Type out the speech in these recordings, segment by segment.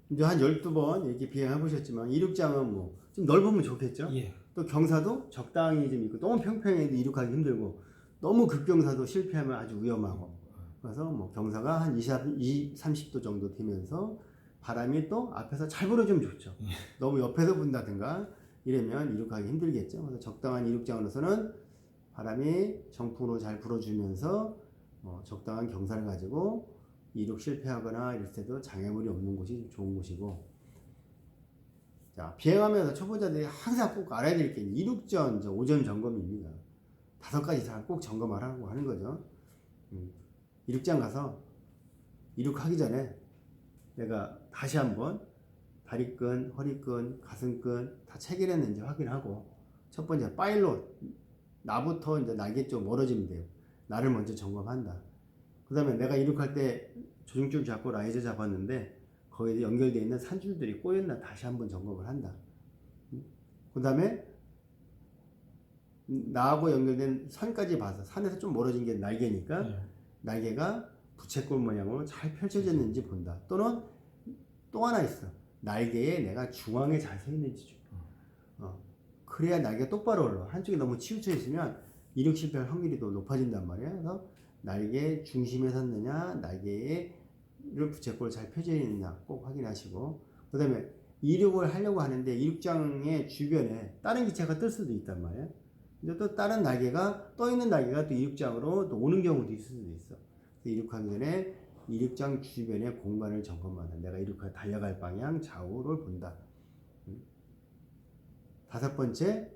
이제 한 12번 이렇게 비행해 보셨지만 이륙장은 뭐 좀 넓으면 좋겠죠. 예. 또 경사도 적당히 좀 있고 너무 평평해도 이륙하기 힘들고 너무 급경사도 실패하면 아주 위험하고 그래서 뭐 경사가 한 20, 30도 정도 되면서 바람이 또 앞에서 잘 불어주면 좋죠. 너무 옆에서 분다든가 이러면 이륙하기 힘들겠죠. 그래서 적당한 이륙장으로서는 바람이 정풍으로 잘 불어주면서 적당한 경사를 가지고 이륙 실패하거나 이럴 때도 장애물이 없는 곳이 좋은 곳이고, 자, 비행하면서 초보자들이 항상 꼭 알아야 될 게 이륙 전 오전 점검입니다. 5가지 이상 꼭 점검하라고 하는 거죠. 이륙장 가서 이륙하기 전에 내가 다시 한번 다리끈, 허리끈, 가슴끈 다 체결했는지 확인하고, 첫 번째 파일럿, 나부터 이제 날개 쪽 멀어지면 돼요. 나를 먼저 점검한다. 그 다음에 내가 이륙할 때 조종줄 잡고 라이저 잡았는데 거기에 연결되어 있는 산줄들이 꼬였나 다시 한번 점검을 한다. 그 다음에 나하고 연결된 선까지 봐서, 산에서 좀 멀어진 게 날개니까 날개가 부채꼴 모양으로 잘 펼쳐졌는지 본다. 또는 또 하나 있어. 날개에 내가 중앙에 잘 서 있는지 그래야 날개가 똑바로 올라. 한쪽이 너무 치우쳐 있으면 이륙 실패할 확률이 더 높아진단 말이야. 그래서 날개 중심에 섰느냐, 날개를 부채꼴 잘 펴져 있느냐 꼭 확인하시고, 그 다음에 이륙을 하려고 하는데 이륙장의 주변에 다른 기체가 뜰 수도 있단 말이야. 근데 또 다른 날개가, 떠 있는 날개가 또 이륙장으로 또 오는 경우도 있을 수도 있어. 이륙하기 전에 이륙장 주변의 공간을 점검한다. 내가 달려갈 방향 좌우를 본다. 5번째,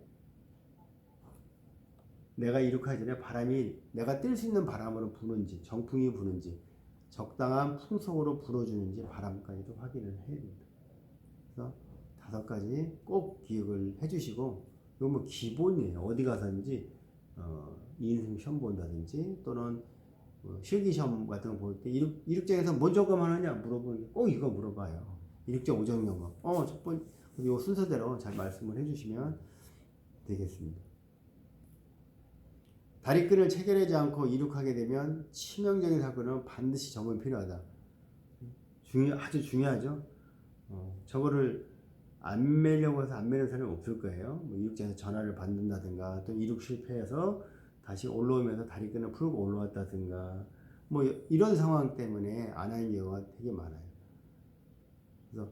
내가 이륙하기 전에 바람이 내가 뛸 수 있는 바람으로 부는지, 정풍이 부는지, 적당한 풍속으로 불어주는지 바람까지도 확인을 해야 된다. 그래서 5가지 꼭 기억을 해주시고, 이거 뭐 기본이에요. 어디 가서든지 2인승 시험 본다든지 또는 실기 시험 같은 거 볼 때 이륙장에서 뭔 점검하느냐 물어보는 게 꼭 이거 물어봐요. 이륙장 오전 점검. 첫 번째 요 순서대로 잘 말씀을 해주시면 되겠습니다. 다리끈을 체결하지 않고 이륙하게 되면 치명적인 사고는 반드시 점검이 필요하다. 아주 중요하죠. 저거를 안 매려고 해서 안 매는 사람이 없을 거예요. 뭐 이륙장에서 전화를 받는다든가, 또 이륙 실패해서 다시 올라오면서 다리끈을 풀고 올라왔다든가, 뭐 이런 상황 때문에 안 하는 경우가 되게 많아요. 그래서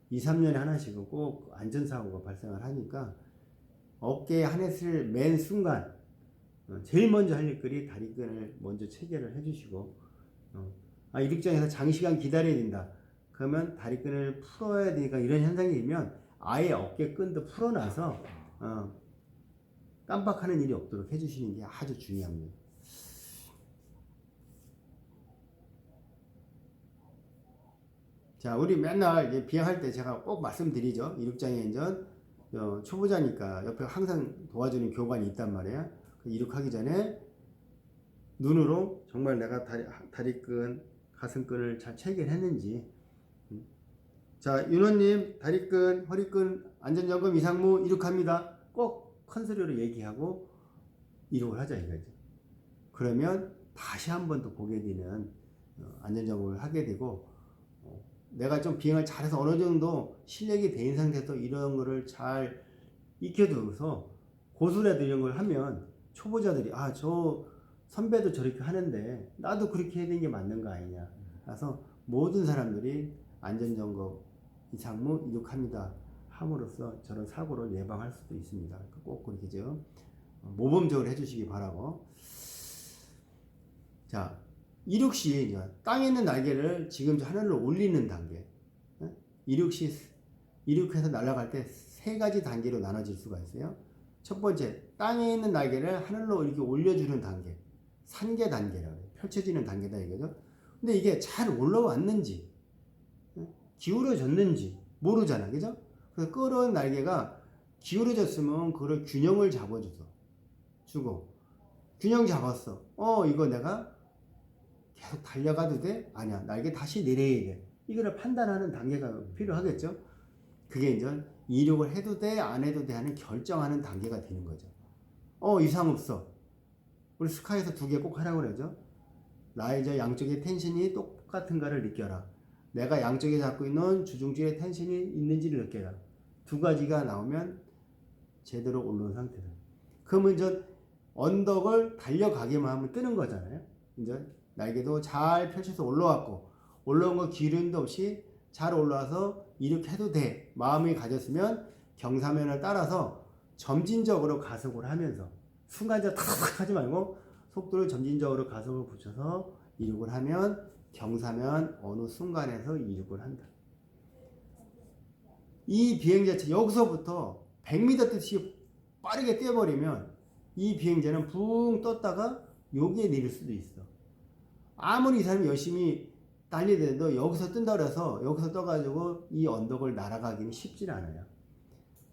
2, 3년에 하나씩은 꼭 안전사고가 발생을 하니까 어깨에 하넷을 맨 순간 제일 먼저 할 일거리 다리끈을 먼저 체결을 해주시고, 이륙장에서 장시간 기다려야 된다. 그러면 다리끈을 풀어야 되니까 이런 현상이 되면 아예 어깨끈도 풀어놔서 깜빡하는 일이 없도록 해주시는 게 아주 중요합니다. 자, 우리 맨날 이제 비행할 때 제가 꼭 말씀드리죠. 이륙장에 이제 초보자니까 옆에 항상 도와주는 교관이 있단 말이에요. 이륙하기 전에 눈으로 정말 내가 다리끈, 가슴끈을 잘 체결했는지. 자, 윤호님 다리끈, 허리끈 안전점검 이상무 이륙합니다. 꼭 큰 소리로 얘기하고 이륙을 하자 이거죠. 그러면 다시 한 번 더 보게 되는 안전점검을 하게 되고, 내가 좀 비행을 잘해서 어느 정도 실력이 된 상태에서 이런 거를 잘 익혀두어서 고수라도 이런 걸 하면 초보자들이 저 선배도 저렇게 하는데 나도 그렇게 해야 되는 게 맞는 거 아니냐. 그래서 모든 사람들이 안전점검 이상무 이륙합니다 함으로써 저런 사고를 예방할 수도 있습니다. 꼭 그렇게 좀 모범적으로 해주시기 바라고. 자, 이륙 시 땅에 있는 날개를 지금 하늘로 올리는 단계. 이륙 시 이륙해서 날아갈 때 3가지 단계로 나눠질 수가 있어요. 첫 번째, 땅에 있는 날개를 하늘로 이렇게 올려주는 단계, 산개 단계라고 해요. 펼쳐지는 단계다 이거죠. 근데 이게 잘 올라왔는지 기울어졌는지 모르잖아, 그죠? 그래서 끌어온 날개가 기울어졌으면 그걸 균형을 주고 균형 잡았어. 이거 내가 계속 달려가도 돼? 아니야, 날개 다시 내려야 돼. 이거를 판단하는 단계가 필요하겠죠. 그게 이제 이륙을 해도 돼, 안 해도 돼 하는 결정하는 단계가 되는 거죠. 이상 없어. 우리 스카이에서 2개 꼭 하라고 그러죠. 라이저 양쪽의 텐션이 똑같은가를 느껴라. 내가 양쪽에 잡고 있는 주중줄에 텐션이 있는지를 느껴라. 두 가지가 나오면 제대로 올라온 상태다. 그러면 이제 언덕을 달려가기만 하면 뜨는 거잖아요. 이제 날개도 잘 펼쳐서 올라왔고, 올라온 거 기름도 없이 잘 올라와서 이렇게 해도 돼. 마음이 가졌으면 경사면을 따라서 점진적으로 가속을 하면서, 순간적으로 탁 하지 말고 속도를 점진적으로 가속을 붙여서 이륙을 하면 경사면 어느 순간에서 이륙을 한다. 이 비행 자체 여기서부터 100m 뜻이 빠르게 뛰어버리면 이 비행자는 붕 떴다가 여기에 내릴 수도 있어. 아무리 이 사람이 열심히 달리더라도 여기서 뜬다 그래서 여기서 떠가지고 이 언덕을 날아가기는 쉽지 않아요.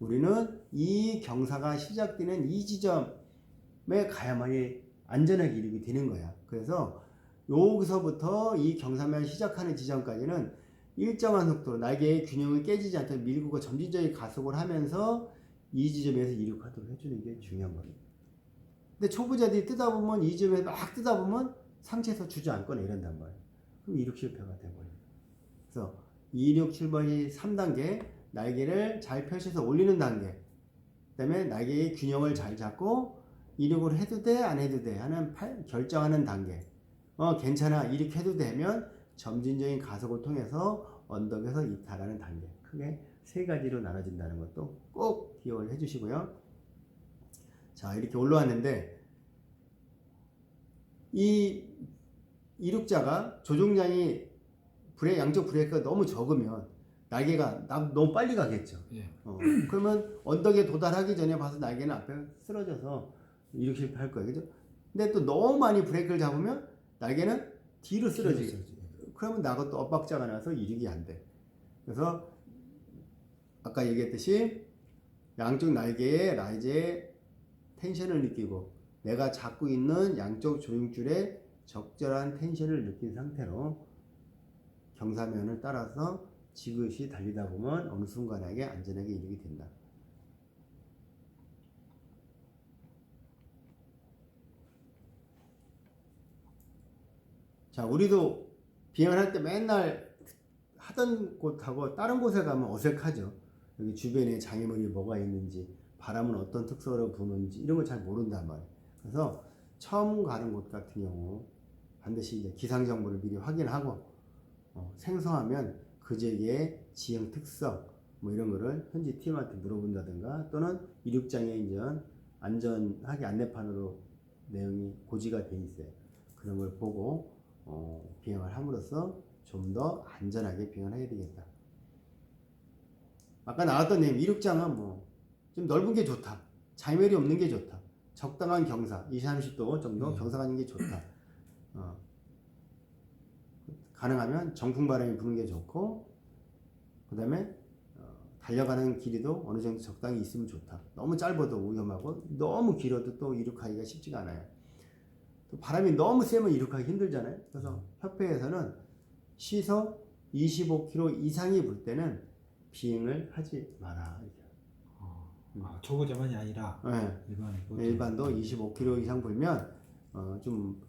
우리는 이 경사가 시작되는 이 지점에 가야만이 안전하게 이륙이 되는 거야. 그래서 여기서부터 이 경사면 시작하는 지점까지는 일정한 속도로 날개의 균형을 깨지지 않도록 밀고 점진적인 가속을 하면서 이 지점에서 이륙하도록 해주는 게 중요한 겁니다. 근데 초보자들이 뜨다 보면 이 지점에 막 뜨다 보면 상체에서 주저앉거나 이런단 말이에요. 그럼 이륙 실패가 돼버려요. 그래서 2, 6, 7번이 3단계, 날개를 잘 펼쳐서 올리는 단계. 그 다음에 날개의 균형을 잘 잡고 이륙을 해도 돼, 안 해도 돼 하는 결정하는 단계. 괜찮아, 이렇게 해도 되면 점진적인 가속을 통해서 언덕에서 이탈하는 단계. 크게 세 가지로 나눠진다는 것도 꼭 기억을 해주시고요. 자, 이렇게 올라왔는데 이 이륙자가 조종장이 양쪽 브레이크가 너무 적으면 날개가 너무 빨리 가겠죠. 예. 그러면 언덕에 도달하기 전에 봐서 날개는 앞에 쓰러져서 이륙 실패할 거예요. 그죠? 근데 또 너무 많이 브레이크를 잡으면 날개는 뒤로 쓰러지게. 그러면 나가 또 엇박자가 나서 이륙이 안 돼. 그래서 아까 얘기했듯이 양쪽 날개에 라이즈의 텐션을 느끼고 내가 잡고 있는 양쪽 조종줄에 적절한 텐션을 느낀 상태로 경사면을 따라서 지그시 달리다 보면 어느 순간에 안전하게 이륙이 된다. 자, 우리도 비행을 할 때 맨날 하던 곳하고 다른 곳에 가면 어색하죠. 여기 주변에 장애물이 뭐가 있는지, 바람은 어떤 특성으로 부는지 이런 걸 잘 모른단 말이에요. 그래서 처음 가는 곳 같은 경우 반드시 이제 기상 정보를 미리 확인하고 생소하면 그 지역의 지형 특성 뭐 이런 거를 현지 팀한테 물어본다든가 또는 이륙장에 이제 안전하게 안내판으로 내용이 고지가 돼 있어요. 그런 걸 보고 비행을 함으로써 좀 더 안전하게 비행을 해야 되겠다. 아까 나왔던 내용 이륙장은 뭐 좀 넓은 게 좋다. 장애물이 없는 게 좋다. 적당한 경사 20, 30도 정도 경사가 있는 게 좋다. 가능하면 정풍 바람이 부는 게 좋고 그 다음에 달려가는 길이도 어느 정도 적당히 있으면 좋다. 너무 짧아도 위험하고 너무 길어도 또 이륙하기가 쉽지가 않아요. 또 바람이 너무 세면 이륙하기 힘들잖아요. 그래서 협회에서는 시속 25km 이상이 불 때는 비행을 하지 마라. 초보자만이 아니라 네. 일반도 25km 이상 불면 좀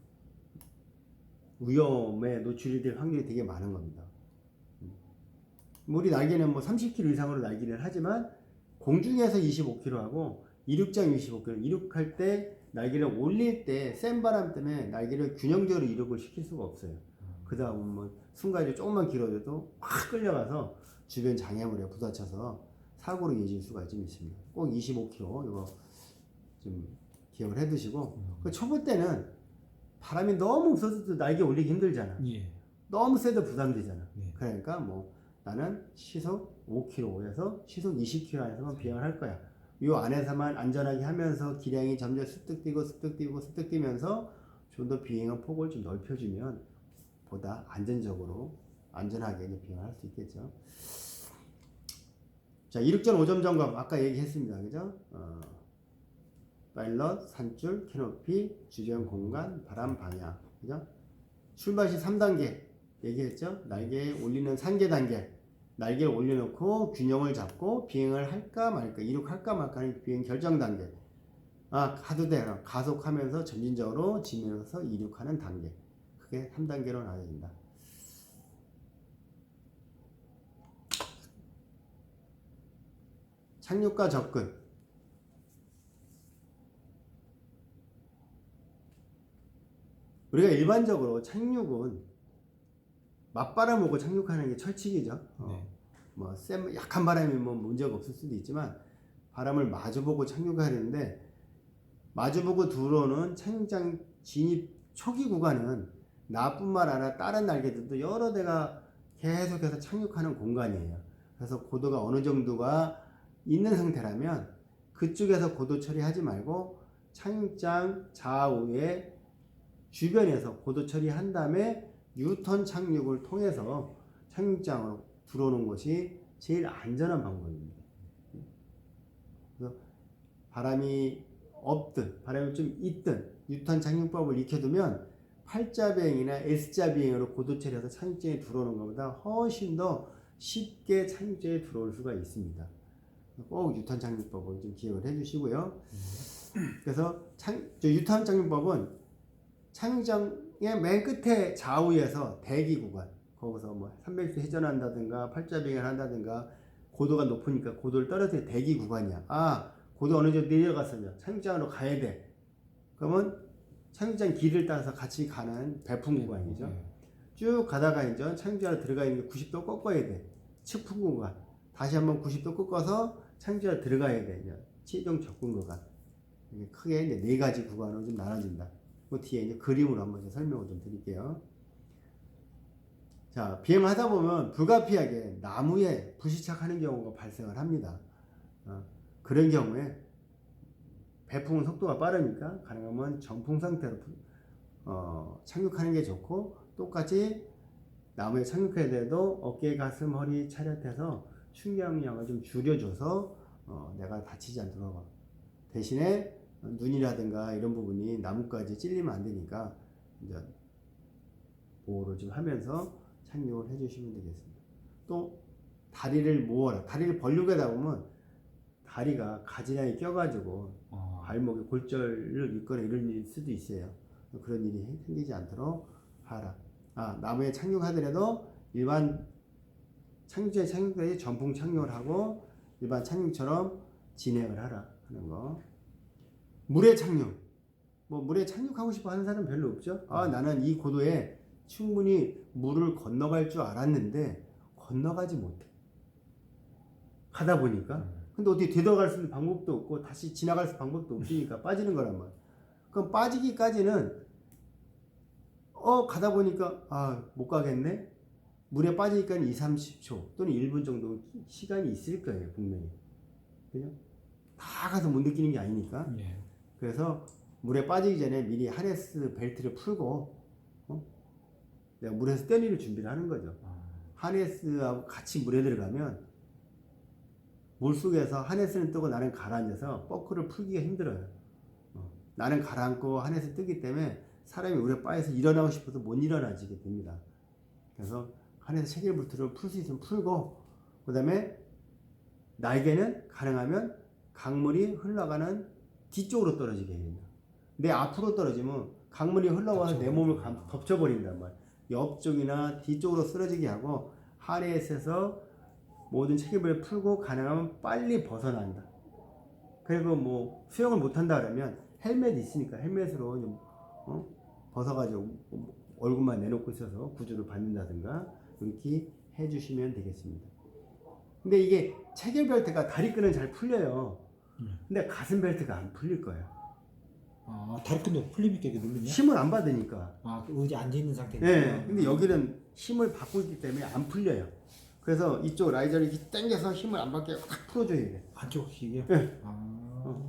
위험에 노출이 될 확률이 되게 많은 겁니다. 우리 날개는 뭐 30km 이상으로 날기는 하지만 공중에서 25km하고 이륙장 25km 이륙할 때 날개를 올릴 때 센 바람 때문에 날개를 균형적으로 이륙을 시킬 수가 없어요. 그 다음 뭐 순간에 조금만 길어져도 확 끌려가서 주변 장애물에 부딪혀서 사고로 이어질 수가 좀 있습니다. 꼭 25km 이거 좀 기억을 해두시고 초보 때는 바람이 너무 없어도 날개 올리기 힘들잖아. 예. 너무 세도 부담되잖아. 예. 그러니까 뭐 나는 시속 5km에서 시속 20km 안에서만 비행을 할 거야. 이 안에서만 안전하게 하면서 기량이 점점 습득되면서 좀 더 비행한 폭을 좀 넓혀주면 보다 안전하게 비행을 할 수 있겠죠. 자, 이륙전 5점 점검 아까 얘기했습니다. 그죠? 파일럿, 산줄, 캐노피, 주변 공간, 바람 방향. 그죠? 출발 시 3단계 얘기했죠? 날개 올리는 3개 단계. 날개를 올려놓고 균형을 잡고 비행을 할까 말까, 이륙할까 말까 하는 비행 결정 단계. 가도 돼. 가속하면서 점진적으로 지면서 이륙하는 단계. 그게 3단계로 나눠진다. 착륙과 접근. 우리가 일반적으로 착륙은 맞바람 오고 착륙하는 게 철칙이죠. 네. 뭐 약한 바람이면 뭐 문제가 없을 수도 있지만 바람을 마주보고 착륙하는데 마주보고 들어오는 착륙장 진입 초기 구간은 나뿐만 아니라 다른 날개들도 여러 대가 계속해서 착륙하는 공간이에요. 그래서 고도가 어느 정도가 있는 상태라면 그쪽에서 고도 처리하지 말고 착륙장 좌우에 주변에서 고도 처리한 다음에 유턴 착륙을 통해서 착륙장으로 들어오는 것이 제일 안전한 방법입니다. 그래서 바람이 없든 바람이 좀 있든 유턴 착륙법을 익혀두면 팔자 비행이나 S자 비행으로 고도 처리해서 착륙장에 들어오는 것보다 훨씬 더 쉽게 착륙장에 들어올 수가 있습니다. 꼭 유턴 착륙법을 좀 기억을 해주시고요. 그래서 유턴 착륙법은 착륙장의 맨 끝에 좌우에서 대기 구간, 거기서 뭐 300도 회전한다든가 팔자 비행을 한다든가 고도가 높으니까 고도를 떨어뜨려 대기 구간이야. 아, 고도 어느 정도 내려갔어요. 착륙장으로 가야 돼. 그러면 착륙장 길을 따라서 같이 가는 배풍 구간이죠. 쭉 가다가 이제 착륙장으로 들어가 있는 게 90도 꺾어야 돼. 측풍 구간. 다시 한번 90도 꺾어서 착륙장으로 들어가야 돼. 이제 최종 접근 구간. 이게 크게 이제 네 가지 구간으로 좀 나눠진다. 그 뒤에 이제 그림으로 한번 설명을 좀 드릴게요. 자, 비행하다 보면 불가피하게 나무에 불시착하는 경우가 발생을 합니다. 그런 경우에 배풍은 속도가 빠르니까 가능하면 정풍 상태로 착륙하는 게 좋고, 똑같이 나무에 착륙해야 돼도 어깨, 가슴, 허리 차렷해서 충격량을 좀 줄여줘서 내가 다치지 않도록. 대신에 눈이라든가 이런 부분이 나무까지 찔리면 안 되니까 이제 보호를 좀 하면서 착륙을 해주시면 되겠습니다. 또 다리를 모아라. 다리를 벌리고 하다 보면 다리가 가지런히 껴가지고 발목에 골절을 입거나 이럴 수도 있어요. 그런 일이 생기지 않도록 하라. 나무에 착륙하더라도 일반 착륙장에 착륙까지 전풍 착륙을 하고 일반 착륙처럼 진행을 하라 하는 거. 물에 착륙. 뭐 물에 착륙하고 싶어 하는 사람은 별로 없죠. 나는 이 고도에 충분히 물을 건너갈 줄 알았는데 건너가지 못해. 가다 보니까. 근데 어떻게 되돌아갈 수 있는 방법도 없고 다시 지나갈 수 있는 방법도 없으니까 빠지는 거란 말이야. 그럼 빠지기까지는 가다 보니까 못 가겠네. 물에 빠지니까 2, 30초 또는 1분 정도 시간이 있을 거예요, 분명히. 그죠? 다 가서 못 느끼는 게 아니니까. 예. 그래서 물에 빠지기 전에 미리 하네스 벨트를 풀고 내가 물에서 떼내릴 준비를 하는 거죠. 하네스하고 같이 물에 들어가면 물속에서 하네스는 뜨고 나는 가라앉아서 버클을 풀기가 힘들어요. 나는 가라앉고 하네스 뜨기 때문에 사람이 물에 빠져서 일어나고 싶어도 못 일어나지게 됩니다. 그래서 하네스 체결부트를 풀 수 있으면 풀고, 그 다음에 날개는 가능하면 강물이 흘러가는 뒤쪽으로 떨어지게 해야 된다. 내 앞으로 떨어지면 강물이 흘러와서 내 몸을 덮쳐버린단 말이야. 옆쪽이나 뒤쪽으로 쓰러지게 하고 하네스에서 모든 체계를 풀고 가능하면 빨리 벗어난다. 그리고 뭐 수영을 못한다 그러면 헬멧이 있으니까 헬멧으로 좀 벗어가지고 얼굴만 내놓고 있어서 구조를 받는다든가 이렇게 해주시면 되겠습니다. 근데 이게 체결 벨트가 다리 끈은 잘 풀려요. 근데 가슴 벨트가 안 풀릴 거예요. 다리 끈도 풀리니까 이게 누르냐? 힘을 안 받으니까. 의자 앉아 있는 상태니까. 네. 근데 여기는 힘을 받고 있기 때문에 안 풀려요. 그래서 이쪽 라이저를 이렇게 당겨서 힘을 안 받게 확 풀어줘야 돼. 안쪽 이게. 네.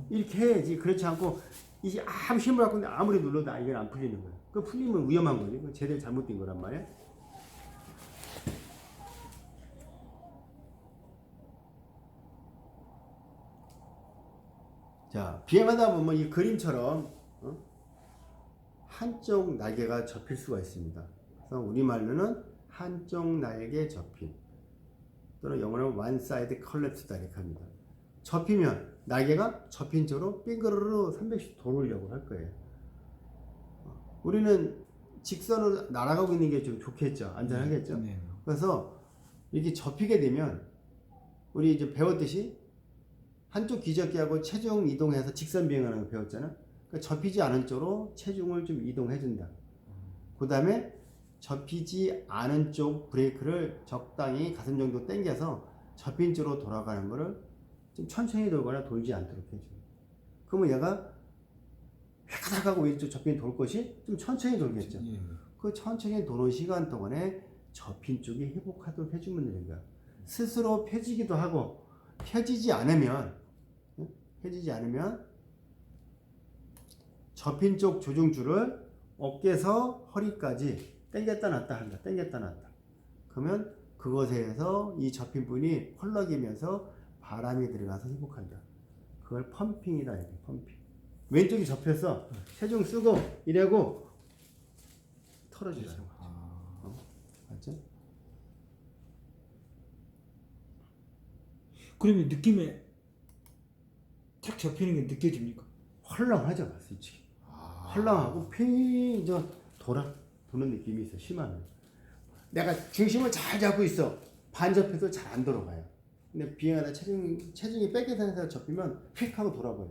이렇게 해야지. 그렇지 않고 이제 아무 힘을 갖고 있는데 아무리 눌러도 이건 안 풀리는 거야. 그 풀리면 위험한 거지. 그 제대로 잘못된 거란 말이야. 자, 비행하다 보면 이 그림처럼 한쪽 날개가 접힐 수가 있습니다. 그래서 우리말로는 한쪽 날개 접힘, 또는 영어로 one side collapse 이렇게 합니다. 접히면 날개가 접힌 쪽으로 빙그르르 360도 돌으려고 할 거예요. 우리는 직선으로 날아가고 있는 게 좀 좋겠죠. 안전하겠죠. 네. 그래서 이렇게 접히게 되면 우리 이제 배웠듯이 한쪽 기저귀하고 체중 이동해서 직선 비행하는 거 배웠잖아. 그러니까 접히지 않은 쪽으로 체중을 좀 이동해준다. 그 다음에 접히지 않은 쪽 브레이크를 적당히 가슴 정도 당겨서 접힌 쪽으로 돌아가는 거를 좀 천천히 돌거나 돌지 않도록 해줘. 그러면 얘가 획가닥 하고 왼쪽 접힌 돌 것이 좀 천천히 돌겠죠. 예. 그 천천히 도는 시간 동안에 접힌 쪽이 회복하도록 해주면 되는 거야. 스스로 펴지기도 하고 펴지지 않으면 접힌 쪽 조종줄을 어깨에서 허리까지 당겼다 놨다 한다. 당겼다 놨다. 그러면 그것에서 이 접힌 부분이 펄럭이면서 바람이 들어가서 회복한다. 그걸 펌핑이다. 이렇게 펌핑. 왼쪽이 접혔어. 체중 쓰고 이래고 털어주라는 거죠. 맞죠? 그러면 느낌에 탁 접히는 게 느껴집니까? 헐렁하죠, 솔직히. 헐렁하고 팽이 이제 도는 느낌이 있어. 심하면. 내가 중심을 잘 잡고 있어. 반접해도 잘 안 돌아가요. 근데 비행하다 체중이 백에 상태에서 접히면 휙 하고 돌아버려.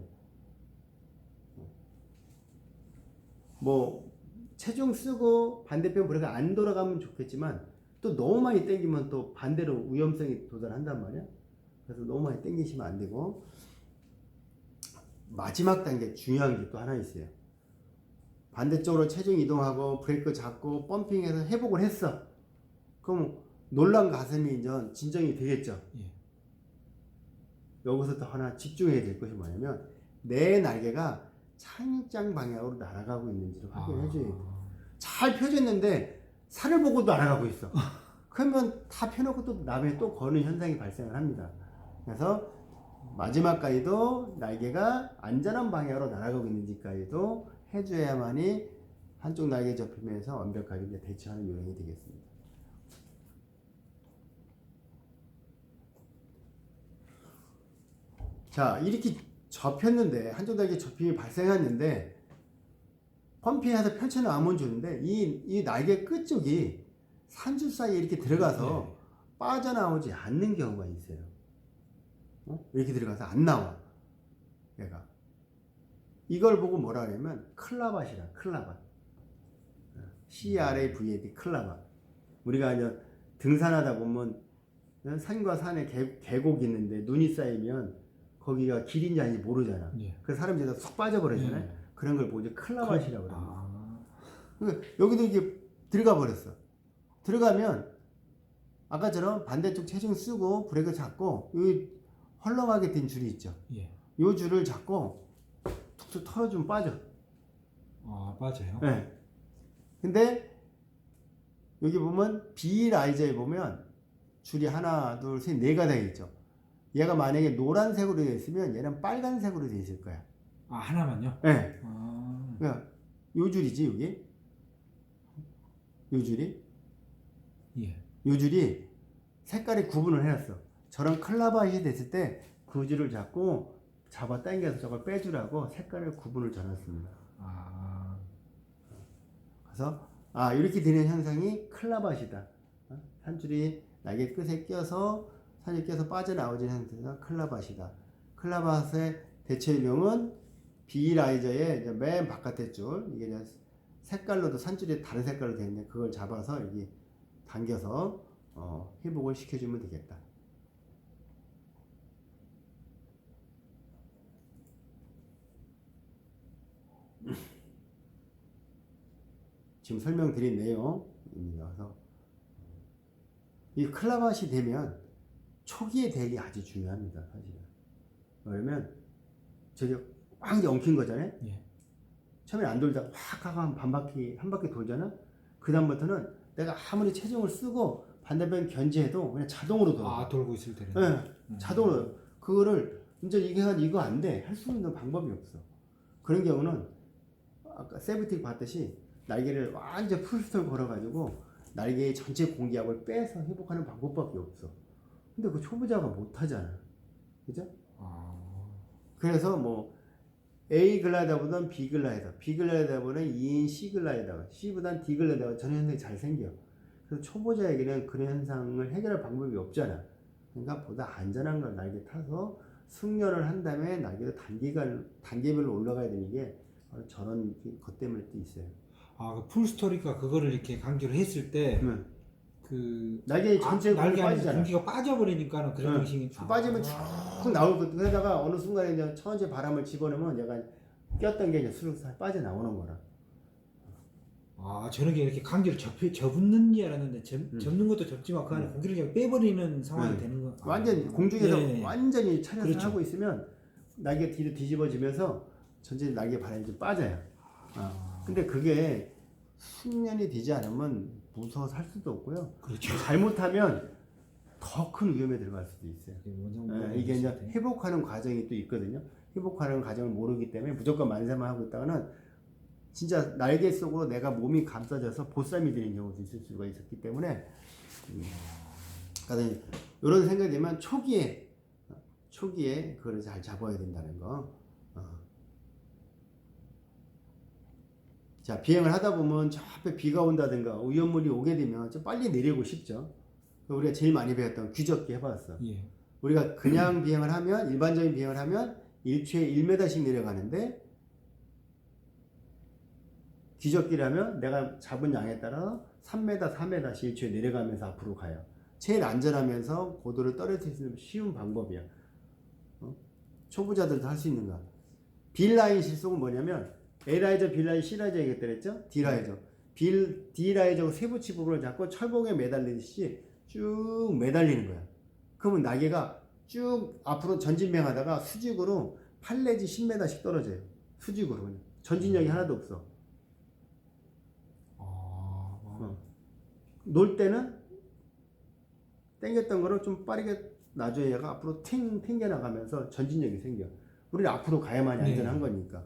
뭐 체중 쓰고 반대편 브레이크가 안 돌아가면 좋겠지만 또 너무 많이 당기면 또 반대로 위험성이 도달한단 말이야. 그래서 너무 많이 당기시면 안 되고 마지막 단계 중요한 게 또 하나 있어요. 반대쪽으로 체중 이동하고 브레이크 잡고 펌핑해서 회복을 했어. 그럼 놀란 가슴이 이제 진정이 되겠죠. 예. 여기서 또 하나 집중해야 될 것이 뭐냐면 내 날개가 창장 방향으로 날아가고 있는지를 확인해 줘야 돼. 잘 펴졌는데 산을 보고도 날아가고 있어. 그러면 다 펴놓고 또 남에 또 거는 현상이 발생을 합니다. 그래서 마지막까지도 날개가 안전한 방향으로 날아가고 있는지까지도 해줘야만이 한쪽 날개 접히면서 완벽하게 이제 대처하는 요령이 되겠습니다. 자, 이렇게 접혔는데 한쪽 날개 접힘이 발생했는데 펌핑해서 펼쳐나가면 좋은데 이 날개 끝쪽이 산줄 사이에 이렇게 들어가서 빠져나오지 않는 경우가 있어요. 이렇게 들어가서 안 나와. 얘가. 이걸 보고 뭐라 하냐면 클라밭이라. 클라밭. CRAVAT 클라밭. 우리가 이제 등산하다 보면 산과 산에 계곡이 있는데 눈이 쌓이면 거기가 길인지 아닌지 모르잖아. 예. 그래서 사람들이 쏙 빠져버리잖아요. 예. 그런 걸 보고 클라밭이라고 그래요. 여기도 이게 들어가 버렸어. 들어가면 아까처럼 반대쪽 체중 쓰고 브레이크 잡고 이 헐렁하게 된 줄이 있죠. 예. 이 줄을 잡고 툭툭 털어주면 빠져. 빠져요? 네. 근데 여기 보면 비라이저에 보면 줄이 하나, 둘, 셋, 네 가닥 있죠. 얘가 만약에 노란색으로 되어 있으면 얘는 빨간색으로 되어 있을 거야. 하나만요? 네. 그러니까 요 줄이지 여기. 요 줄이. 예. 요 줄이 색깔이 구분을 해놨어. 저런 클라바이 됐을 때 그 줄을 잡아 당겨서 저걸 빼주라고 색깔을 구분을 줘놨습니다. 그래서 이렇게 되는 현상이 클라밭이다. 산줄이 날개 끝에 껴서 산이 껴서 빠져나오지 않는 상태가 클라밭이다. 클라밭의 대체명은 비라이저의 맨 바깥에 줄, 이게 색깔로도 산줄이 다른 색깔로 되어 있는데 그걸 잡아서 여기 당겨서 회복을 시켜주면 되겠다. 지금 설명드린 내용입니다. 이 클라밭이 되면 초기의 대응이 아주 중요합니다. 사실은. 왜냐면 저기 확 엉킨 거잖아요. 예. 처음에 안 돌다가 확 하고 한 바퀴 돌잖아. 그 다음부터는 내가 아무리 체중을 쓰고 반대편 견제해도 그냥 자동으로 돌아. 돌고 있을 때는. 네, 자동으로. 그거를 이제 이거 안 돼. 할 수 있는 방법이 없어. 그런 경우는 아까 세브틱 봤듯이 날개를 완전 풀스톨 걸어가지고 날개의 전체 공기압을 빼서 회복하는 방법밖에 없어. 근데 그 초보자가 못하잖아. 그죠? 그래서 뭐 A 글라이더보다는 B 글라이더, B 글라이더보다는 2인 C 글라이더, C보다는 D 글라이더가 전혀 현상이 잘 생겨. 그래서 초보자에게는 그런 현상을 해결할 방법이 없잖아. 그러니까 보다 안전한 걸 날개 타서 숙련을 한 다음에 날개도 단계별로 올라가야 되는 게 바로 저런 것 때문에 또 있어요. 그 풀스토리가 그거를 이렇게 강조를 했을 때 그 날개 전체 날개 안에 빠지잖아. 공기가 빠져버리니까 그런 응. 형식이 빠지면 쭉 나올 거. 그러다가 어느 순간에 이제 천천히 바람을 집어넣으면 얘가 꼈던 게 이제 수룩 빠져나오는 거라. 저는 이렇게 강제로 접는 줄 알았는데 접는 것도 접지만 그 안에 공기를 그냥 빼버리는 상황이 되는 거. 완전 공중에서 예. 완전히 차려서 그렇죠. 하고 있으면 날개 뒤로 뒤집어지면서 전체 날개 바람이 좀 빠져요. 근데 그게 숙련이 되지 않으면 무서워서 할 수도 없고요. 그렇죠. 잘못하면 더 큰 위험에 들어갈 수도 있어요. 이게 이제 네. 회복하는 과정이 또 있거든요. 회복하는 과정을 모르기 때문에 무조건 만세만 하고 있다가는 진짜 날개 속으로 내가 몸이 감싸져서 보쌈이 되는 경우도 있을 수가 있었기 때문에 그러니까 이런 생각이 들면 초기에 그걸 잘 잡아야 된다는 거. 자, 비행을 하다 보면 저 앞에 비가 온다든가 오염물이 오게 되면 좀 빨리 내리고 싶죠. 우리가 제일 많이 배웠던 귀적기 해봤어. 예. 우리가 그냥 비행을 하면, 일반적인 비행을 하면 1초에 1m씩 내려가는데 귀적기라면 내가 잡은 양에 따라 3m, 4m씩 1초에 내려가면서 앞으로 가요. 제일 안전하면서 고도를 떨어뜨릴 수 있는 쉬운 방법이야. 초보자들도 할 수 있는 거야. B라인 실속은 뭐냐면 A라이저, B라인, C라이저 얘기했다 그랬죠? D라이저. D라이저 세부치 부분을 잡고 철봉에 매달리듯이 쭉 매달리는 거야. 그러면 날개가 쭉 앞으로 전진 비행하다가 수직으로 8 내지 10m씩 떨어져요. 수직으로 그냥. 전진력이 하나도 없어. 놀 때는 당겼던 거를 좀 빠르게 놔줘야 얘가 앞으로 튕겨 나가면서 전진력이 생겨. 우리는 앞으로 가야만이 안전한 거니까.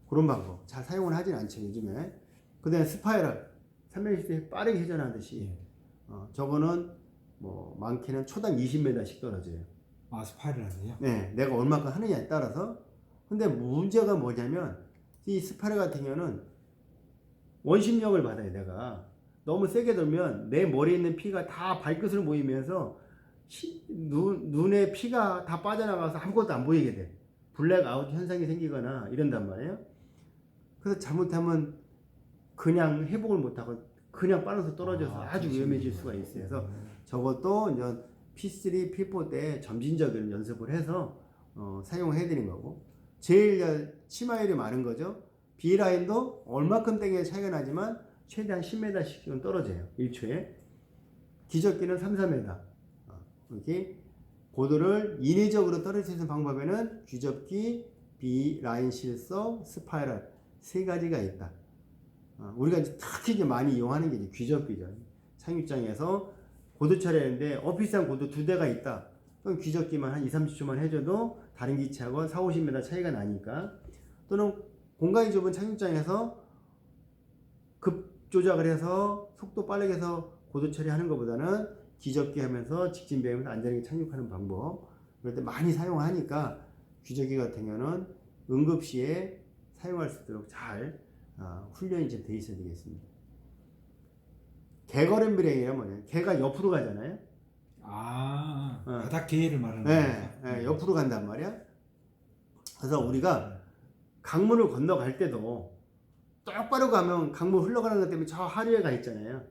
그런 방법. 잘 사용을 하진 않죠, 요즘에. 그 다음에 스파이럴. 360도 빠르게 회전하듯이. 저거는 뭐 많게는 초당 20m씩 떨어져요. 스파이럴 하세요? 네, 내가 얼마큼 하느냐에 따라서. 근데 문제가 뭐냐면 이 스파이럴 같은 경우는 원심력을 받아요, 내가. 너무 세게 돌면 내 머리에 있는 피가 다 발끝으로 모이면서 눈에 피가 다 빠져나가서 아무것도 안 보이게 돼. 블랙아웃 현상이 생기거나 이런단 말이에요. 그래서 잘못하면 그냥 회복을 못하고 그냥 빠져서 떨어져서 아주 위험해질 수가 있어요. 그래서 저것도 이제 P3, P4 때 점진적인 연습을 해서 사용을 해드린 거고, 제일 치마율이 많은 거죠. B라인도 얼마큼 땡에 차이가 나지만 최대한 10m씩은 떨어져요. 1초에. 기적기는 3, 4m. 이렇게 고도를 인위적으로 떨어질 수 있는 방법에는 귀접기, B라인 실속, 스파이럴 세 가지가 있다. 우리가 이제 특히 이제 많이 이용하는 게 이제 귀접기죠. 착륙장에서 고도 처리하는데 비싼 고도 2대가 있다. 그럼 귀접기만 한 2, 30초만 해줘도 다른 기체하고 4, 50m 차이가 나니까. 또는 공간이 좁은 착륙장에서 급 조작을 해서 속도 빠르게 해서 고도 처리하는 것보다는 귀접기 하면서 직진 비행하면서 안전하게 착륙하는 방법. 그럴 때 많이 사용하니까 귀접기 같은 경우는 응급시에 사용할 수 있도록 잘 훈련이 좀 돼 있어야 되겠습니다. 개걸음 비행이란 뭐냐? 개가 옆으로 가잖아요. 바닥 개를 말하는 네, 옆으로 간단 말이야. 그래서 우리가 강물을 건너갈 때도 똑바로 가면 강물 흘러가는 것 때문에 저 하류에 가 있잖아요.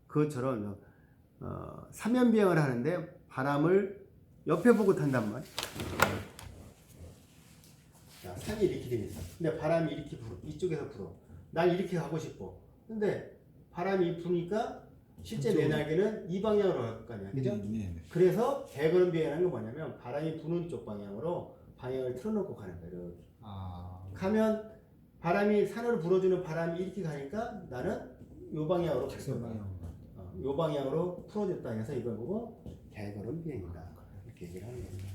그것처럼 삼연 비행을 하는데 바람을 옆에 보고 탄단 말이야. 자, 산이 이렇게 되어 있어. 근데 바람이 이렇게 불어. 이쪽에서 불어. 난 이렇게 가고 싶어. 근데 바람이 부니까 실제 내 날개는 이 방향으로 갈 거 아니야. 그죠? 그래서 개걸음 비행하는 건 뭐냐면 바람이 부는 쪽 방향으로 방향을 틀어놓고 가는 거야. 이렇게. 가면 바람이 산으로 불어주는 바람이 이렇게 가니까 나는 요 방향으로 갈 거야. 요 방향으로 풀어줬다 해서 이걸 보고 개걸음 비행이다. 이렇게 얘기를 하는 겁니다.